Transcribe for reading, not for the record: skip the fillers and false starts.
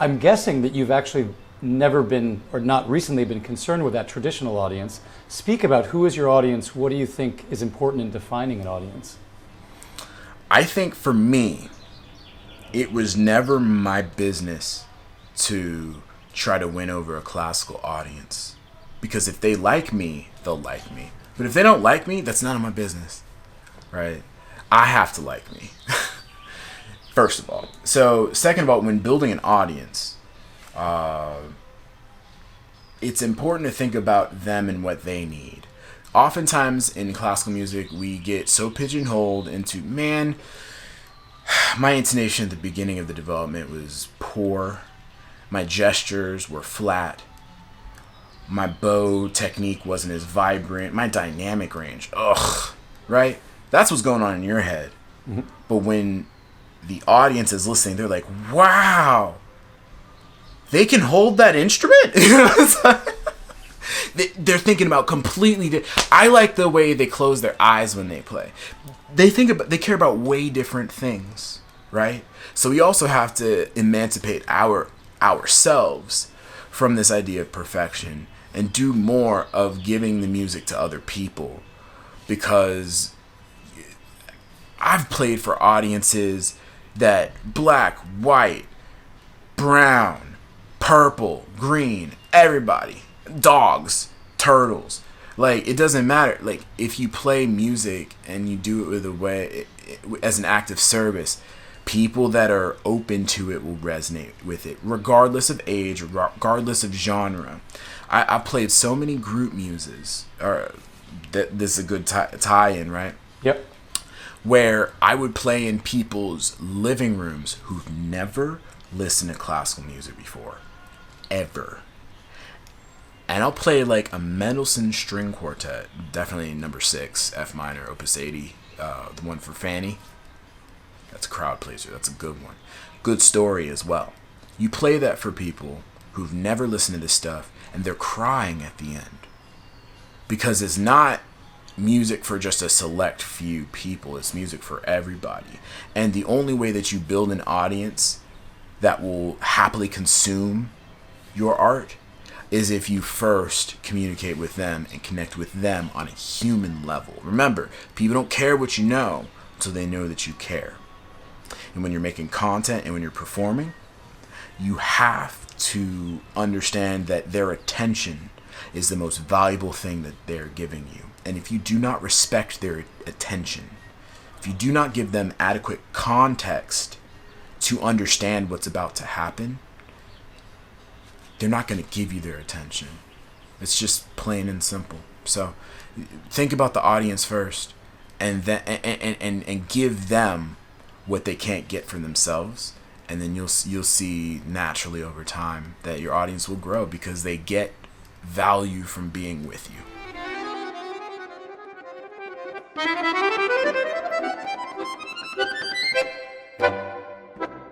I'm guessing that you've actually never been, or not recently been, concerned with that traditional audience. Speak about who is your audience. What do you think is important in defining an audience? I think for me, it was never my business to try to win over a classical audience. Because if they like me, they'll like me. But if they don't like me, that's none of my business, right? I have to like me, first of all. So second of all, when building an audience, it's important to think about them and what they need. Oftentimes in classical music, we get so pigeonholed into, man, my intonation at the beginning of the development was poor. My gestures were flat. My bow technique wasn't as vibrant. My dynamic range, right? That's what's going on in your head. Mm-hmm. But when the audience is listening, they're like, wow, they can hold that instrument? They're thinking about completely I like the way they close their eyes when they play. They care about way different things, right? So we also have to emancipate ourselves from this idea of perfection and do more of giving the music to other people. Because I've played for audiences that black, white, brown, purple, green, everybody, dogs, turtles, like, it doesn't matter. Like, if you play music and you do it with a way, as an act of service, people that are open to it will resonate with it, regardless of age, regardless of genre. I played so many group muses, this is a good tie-in, right? Yep. Where I would play in people's living rooms who've never listened to classical music before, ever. And I'll play like a Mendelssohn string quartet, definitely number 6, F minor, opus 80, the one for Fanny. That's a crowd pleaser. That's a good one. Good story as well. You play that for people who've never listened to this stuff, and they're crying at the end. Because it's not music for just a select few people. It's music for everybody. And the only way that you build an audience that will happily consume your art is if you first communicate with them and connect with them on a human level. Remember, people don't care what you know until they know that you care. And when you're making content and when you're performing, you have to understand that their attention is the most valuable thing that they're giving you. And if you do not respect their attention, if you do not give them adequate context to understand what's about to happen, they're not going to give you their attention. It's just plain and simple. So think about the audience first, and then and give them what they can't get for themselves, and then you'll see naturally over time that your audience will grow because they get value from being with you.